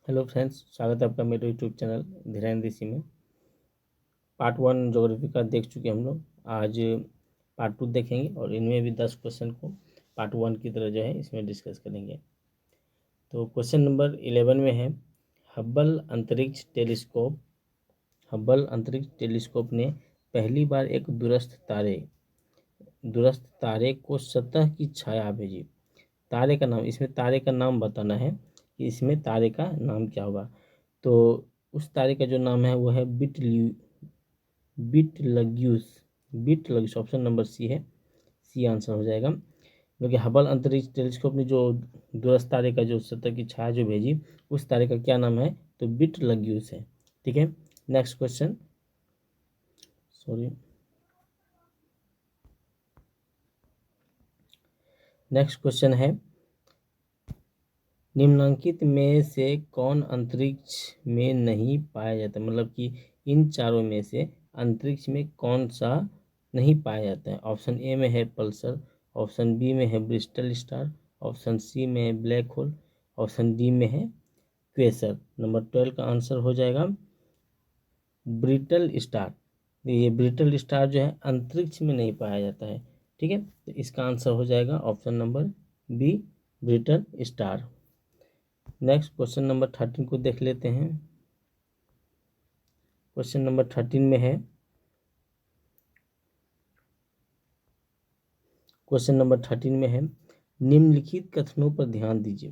Hello friends, स्वागत है आपका मेरे यूट्यूब चैनल धीरेन्द्र ऋषि में। पार्ट 1 ज्योग्राफी का देख चुके हम लोग। आज पार्ट 2 देखेंगे और इनमें भी 10 क्वेश्चन को पार्ट 1 की तरह जो है इसमें डिस्कस करेंगे। तो क्वेश्चन नंबर 11 में है, हब्बल अंतरिक्ष टेलीस्कोप ने पहली बार एक दूरस्थ तारे को सतह की छाया भेजी। तारे का नाम, इसमें तारे का नाम बताना है कि इसमें तारे का नाम क्या होगा। तो उस तारे का जो नाम है वो है बिटलग्यूस। ऑप्शन नंबर सी है, सी आंसर हो जाएगा। क्योंकि हबल अंतरिक्ष टेलीस्कोप ने जो दूरस्थ तारे का जो सतह की छाया जो भेजी, उस तारे का क्या नाम है, तो बिटलग्यूस है। ठीक है, नेक्स्ट क्वेश्चन। नेक्स्ट क्वेश्चन है, निम्नलिखित में से कौन अंतरिक्ष में नहीं पाया जाता, मतलब कि इन चारों में से अंतरिक्ष में कौन सा नहीं पाया जाता है। ऑप्शन ए में है पल्सर, ऑप्शन बी में है ब्रिस्टल स्टार, ऑप्शन सी में है ब्लैक होल, ऑप्शन डी में है क्वेसर। नंबर 12 का आंसर हो जाएगा ब्रिटल स्टार। ये ब्रिटल स्टार जो है अंतरिक्ष में नहीं पाया जाता है। ठीक है, तो इसका आंसर हो जाएगा option number B, brittle star. Next question number 13 को देख लेते हैं। क्वेश्चन नंबर 13 में है, निम्नलिखित कथनों पर ध्यान दीजिए।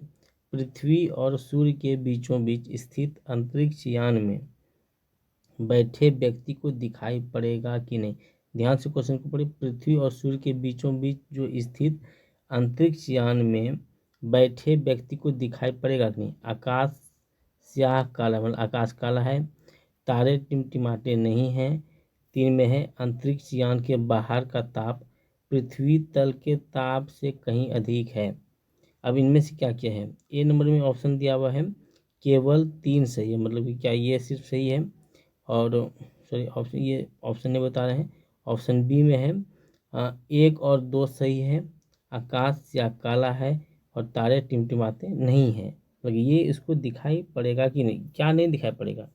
पृथ्वी और सूर्य के बीचों बीच स्थित अंतरिक्ष यान में बैठे व्यक्ति को दिखाई पड़ेगा कि नहीं। ध्यान से क्वेश्चन को पढ़िए। पृथ्वी और सूर्य के बीचों बीच जो स्थित अंतरिक्ष यान में बैठे व्यक्ति को दिखाई पड़ेगा कि नहीं। आकाश स्याह काला, मतलब आकाश काला है। तारे टिमटिमाते नहीं हैं। 3 में है, अंतरिक्ष यान के बाहर का ताप पृथ्वी तल के ताप से कहीं अधिक है। अब इनमें से क्या क्या है। ए नंबर में ऑप्शन दिया हुआ है केवल 3 सही है, मतलब कि क्या ये सिर्फ सही है, और सॉरी ऑप्शन ये ऑप्शन नहीं बता रहे हैं। ऑप्शन बी में है 1 और 2 सही है, आकाश या काला है और तारे टिमटिमाते नहीं हैं। मतलब ये इसको दिखाई पड़ेगा कि नहीं, क्या नहीं दिखाई पड़ेगा,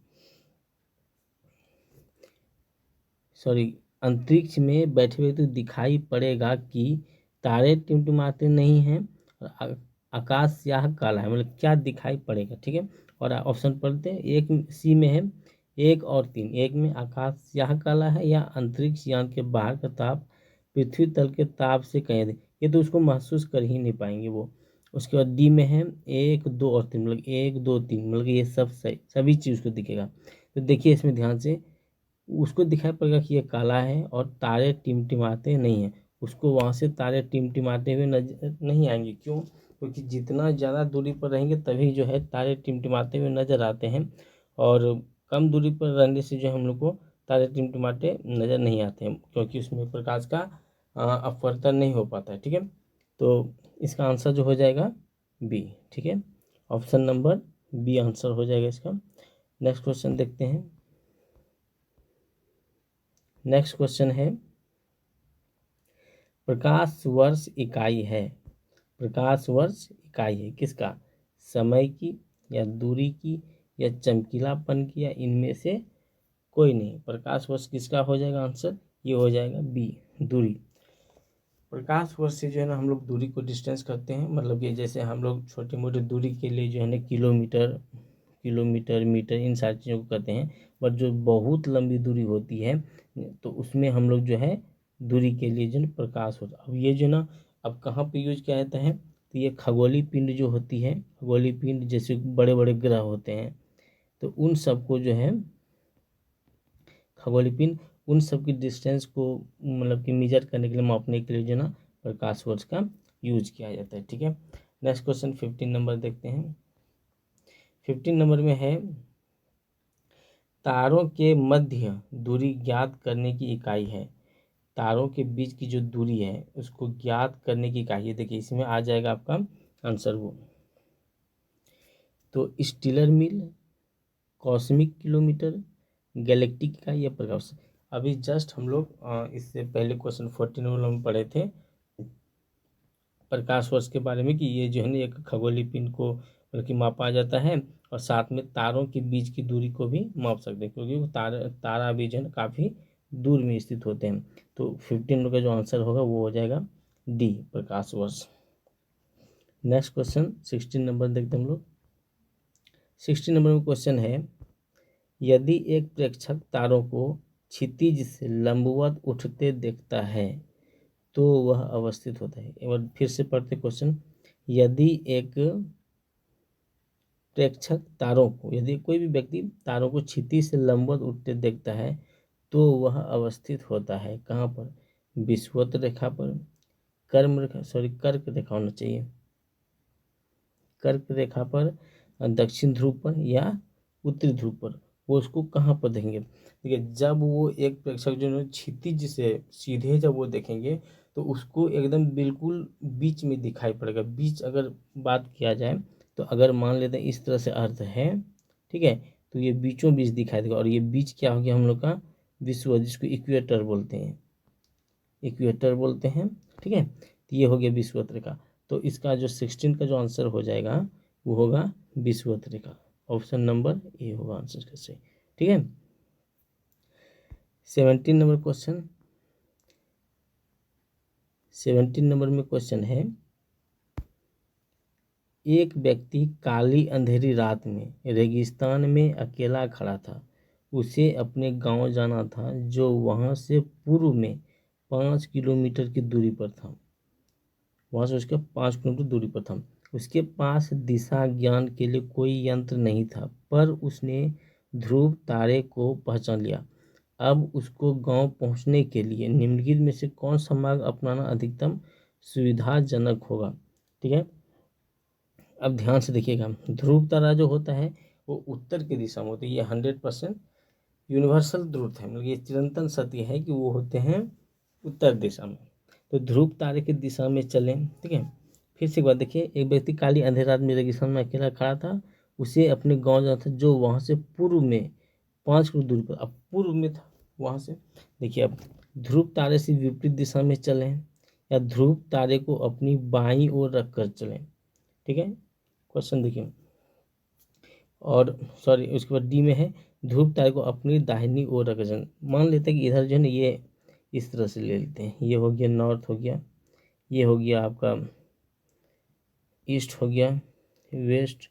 सॉरी अंतरिक्ष में बैठे हुए तो दिखाई पड़ेगा कि तारे टिमटिमाते नहीं हैं और आकाश स्याह काला है, मतलब क्या दिखाई पड़ेगा। ठीक है, और ऑप्शन पढ़ते हैं। एक सी में है 1 और 3। एक में आकाश स्याह काला है या अंतरिक्ष यान के बाहर का ताप पृथ्वी तल के ताप से कहीं अधिक, ये तो उसको महसूस कर ही नहीं पाएंगे वो। उसके बाद डी में है 1 2 और 3, मतलब 1 2 3, मतलब ये सब सही, सभी चीज़ को दिखेगा। तो देखिए इसमें ध्यान से, उसको दिखाई पड़ेगा कि ये काला है और तारे टिमटिमाते नहीं हैं। उसको वहाँ से तारे टिमटिमाते हुए नजर नहीं आएंगे। क्यों? क्योंकि जितना ज़्यादा दूरी पर रहेंगे तभी जो है तारे टिमटिमाते हुए नजर आते हैं, और कम दूरी पर रहने से जो हम लोग को तारे टिमटिमाते नज़र नहीं आते हैं, क्योंकि उसमें प्रकाश का अपवर्तन नहीं हो पाता है। ठीक है, तो इसका आंसर जो हो जाएगा बी। ठीक है, ऑप्शन नंबर बी आंसर हो जाएगा इसका। नेक्स्ट क्वेश्चन देखते हैं। नेक्स्ट क्वेश्चन है, प्रकाश वर्ष इकाई है। प्रकाश वर्ष इकाई है किसका? समय की या दूरी की या चमकीलापन की या इनमें से कोई नहीं। प्रकाश वर्ष किसका हो जाएगा आंसर? ये हो जाएगा बी, दूरी। प्रकाश वर्ष से जो है ना हम लोग दूरी को डिस्टेंस करते हैं, मतलब कि जैसे हम लोग छोटी मोटी दूरी के लिए जो है ना किलोमीटर मीटर इन सारी चीज़ों को करते हैं। बट जो बहुत लंबी दूरी होती है तो उसमें हम लोग जो है दूरी के लिए जो है प्रकाश होता है। अब ये जो ना अब कहाँ पे यूज किया जाता है, तो ये खगोलीय पिंड जो होती है, खगोलीय पिंड जैसे बड़े बड़े ग्रह होते हैं, तो उन सबको जो है खगोलीय पिंड, उन सब की डिस्टेंस को मतलब कि मेजर करने के लिए, मापने के लिए जो ना प्रकाश वर्ष का यूज किया जाता है। ठीक है, नेक्स्ट क्वेश्चन 15 नंबर देखते हैं। 15 नंबर में है, तारों के मध्य दूरी ज्ञात करने की इकाई है। तारों के बीच की जो दूरी है उसको ज्ञात करने की इकाई है। देखिए इसमें आ जाएगा आपका आंसर वो, तो स्टीलर मील, कॉस्मिक किलोमीटर, गैलेक्टिक इकाई या प्रकाश। अभी जस्ट हम लोग इससे पहले क्वेश्चन 14 वाला में पढ़े थे प्रकाश वर्ष के बारे में, कि ये जो है ना एक खगोलीय पिंड को बल्कि मापा जाता है, और साथ में तारों के बीच की दूरी को भी माप सकते हैं, क्योंकि वो तारा भी जो है काफ़ी दूर में स्थित होते हैं। तो 15 नंबर का जो आंसर होगा वो हो जाएगा डी, प्रकाश वर्ष। नेक्स्ट क्वेश्चन 16 नंबर देखते हैं हम लोग। 16 नंबर में क्वेश्चन है, यदि एक प्रेक्षक तारों को क्षितिज से लंबवत उठते देखता है तो वह अवस्थित होता है। एक बार फिर से पढ़ते क्वेश्चन। यदि एक प्रेक्षक तारों को, यदि कोई भी व्यक्ति तारों को क्षितिज से लंबवत उठते देखता है तो वह अवस्थित होता है कहाँ पर? विषुवत रेखा पर, कर्क रेखा होना चाहिए, कर्क रेखा पर, दक्षिण ध्रुव पर या उत्तरी ध्रुव पर। वो उसको कहाँ पर देखेंगे? देखिए, जब वो एक प्रेक्षक जो है क्षितिज से सीधे जब वो देखेंगे तो उसको एकदम बिल्कुल बीच में दिखाई पड़ेगा। बीच अगर बात किया जाए तो अगर मान लेते हैं इस तरह से अर्थ है, ठीक है, तो ये बीचों बीच दिखाई देगा। और ये बीच क्या हो गया हम लोग का? विषुवत, जिसको इक्वेटर बोलते हैं, इक्वेटर बोलते हैं, ठीक है। तो ये हो गया विषुवत रेखा। तो इसका जो 16 का जो आंसर हो जाएगा वो होगा विषुवत रेखा। ऑप्शन नंबर ए होगा आंसर का सही, ठीक है। 17 नंबर क्वेश्चन, 17 नंबर में क्वेश्चन है, एक व्यक्ति काली अंधेरी रात में रेगिस्तान में अकेला खड़ा था। उसे अपने गांव जाना था जो वहां से पूर्व में 5 किलोमीटर की दूरी पर था। वहाँ से उसके 5 किलोमीटर दूरी पर था। उसके पास दिशा ज्ञान के लिए कोई यंत्र नहीं था, पर उसने ध्रुव तारे को पहचान लिया। अब उसको गांव पहुंचने के लिए निम्नलिखित में से कौन सा मार्ग अपनाना अधिकतम सुविधाजनक होगा? ठीक है, अब ध्यान से देखिएगा। ध्रुव तारा जो होता है वो उत्तर की दिशा में होती है। ये 100% यूनिवर्सल ट्रूथ है, मतलब ये चिरंतन सत्य है कि वो होते हैं उत्तर दिशा में। तो ध्रुव तारे की दिशा में चलें, ठीक है। फिर से एक बात देखिए, एक व्यक्ति काली अंधेरी रात में रेगिस्तान में अकेला खड़ा था। उसे अपने गांव जाना था जो वहां से पूर्व में 5 किलोमीटर दूरी पर, अब पूर्व में था वहां से। देखिए, अब ध्रुव तारे से विपरीत दिशा में चलें या ध्रुव तारे को अपनी बाईं ओर रख कर चलें, ठीक है। क्वेश्चन देखिए, और सॉरी उसके बाद डी में है, ध्रुव तारे को अपनी दाहिनी ओर रख कर। मान लेते हैं कि इधर जो है ना ये इस तरह से ले लेते हैं। ये हो गया नॉर्थ हो गया, ये हो गया आपका ईस्ट हो गया, वेस्ट,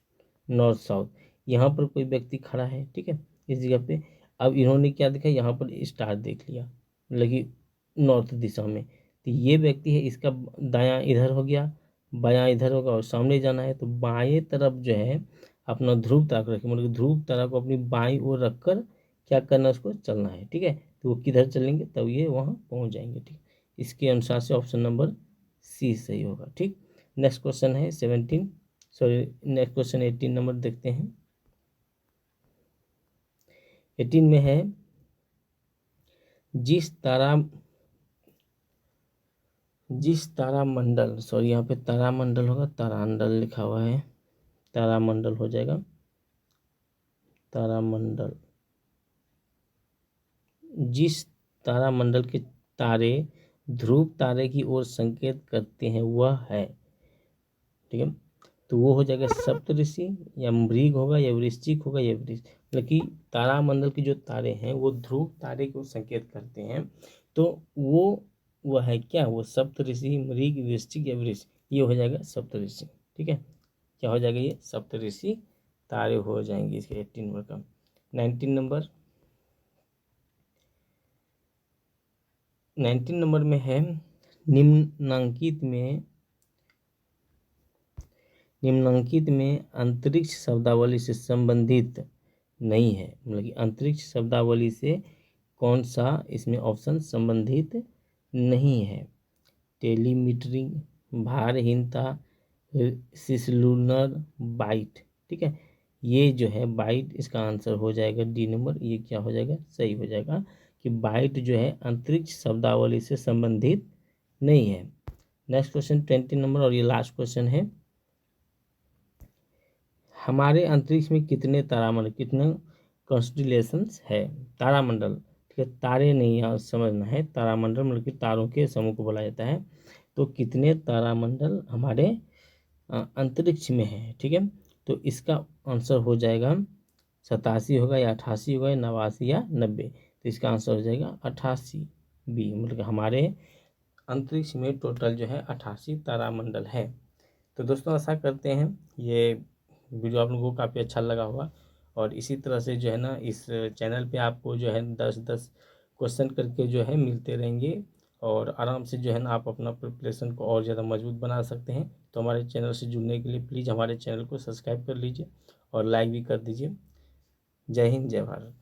नॉर्थ, साउथ। यहाँ पर कोई व्यक्ति खड़ा है, ठीक है, इस जगह पे। अब इन्होंने क्या देखा, यहाँ पर स्टार देख लिया, लगी नॉर्थ दिशा में। तो ये व्यक्ति है, इसका दायां इधर हो गया, बायां इधर होगा, और सामने जाना है तो बाएं तरफ जो है अपना ध्रुव तारा को रखें, मतलब ध्रुव तारा को अपनी बाईं ओर रखकर क्या करना है, उसको चलना है, ठीक है। तो वो किधर चलेंगे तब ये वहाँ पहुँच जाएंगे, ठीक। इसके अनुसार से ऑप्शन नंबर सी सही होगा, ठीक। नेक्स्ट क्वेश्चन है 17, सॉरी नेक्स्ट क्वेश्चन 18 नंबर देखते हैं। 18 में है, जिस तारामंडल, सॉरी यहाँ पे तारामंडल होगा, तारामंडल लिखा हुआ है, तारामंडल हो जाएगा, तारामंडल। जिस तारामंडल के तारे ध्रुव तारे की ओर संकेत करते हैं वह है, ठीक है। तो वो हो जाएगा सप्तऋषि, या मृग होगा, या वृश्चिक होगा, या वृष, मतलब कि तारामंडल के जो तारे हैं वो ध्रुव तारे को संकेत करते हैं। तो वो है क्या, वो सप्तऋषि, मृग, वृश्चिक या वृष, ये हो जाएगा सप्तऋषि, ठीक है। क्या हो जाएगा, ये सप्तऋषि तारे हो जाएंगे इसके 18 नंबर का। 19 नंबर, 19 नंबर में है, निम्नांकित में अंतरिक्ष शब्दावली से संबंधित नहीं है, मतलब कि अंतरिक्ष शब्दावली से कौन सा इसमें ऑप्शन संबंधित नहीं है? टेलीमीटरिंग, भारहीनता, सिसलुनर बाइट, ठीक है। ये जो है बाइट, इसका आंसर हो जाएगा डी नंबर। ये क्या हो जाएगा, सही हो जाएगा कि बाइट जो है अंतरिक्ष शब्दावली से संबंधित नहीं है। नेक्स्ट क्वेश्चन 20 नंबर, और ये लास्ट क्वेश्चन है, हमारे अंतरिक्ष में कितने तारामंडल, कितने कॉन्स्टिलेशंस है? तारामंडल, ठीक है, तारे नहीं यहाँ समझना है, तारामंडल मतलब कि तारों के समूह को बोला जाता है। तो कितने तारामंडल हमारे अंतरिक्ष में है, ठीक है। तो इसका आंसर हो जाएगा 87 होगा या 88 होगा या 89 या 90। तो इसका आंसर हो जाएगा 88 बी, मतलब हमारे अंतरिक्ष में टोटल जो है 88 तारामंडल है। तो दोस्तों आशा करते हैं ये वीडियो आप लोगों को काफ़ी अच्छा लगा होगा, और इसी तरह से जो है ना इस चैनल पे आपको जो है 10-10 क्वेश्चन करके जो है मिलते रहेंगे, और आराम से जो है ना आप अपना प्रिपरेशन को और ज़्यादा मजबूत बना सकते हैं। तो हमारे चैनल से जुड़ने के लिए प्लीज़ हमारे चैनल को सब्सक्राइब कर लीजिए और लाइक भी कर दीजिए। जय हिंद, जय भारत।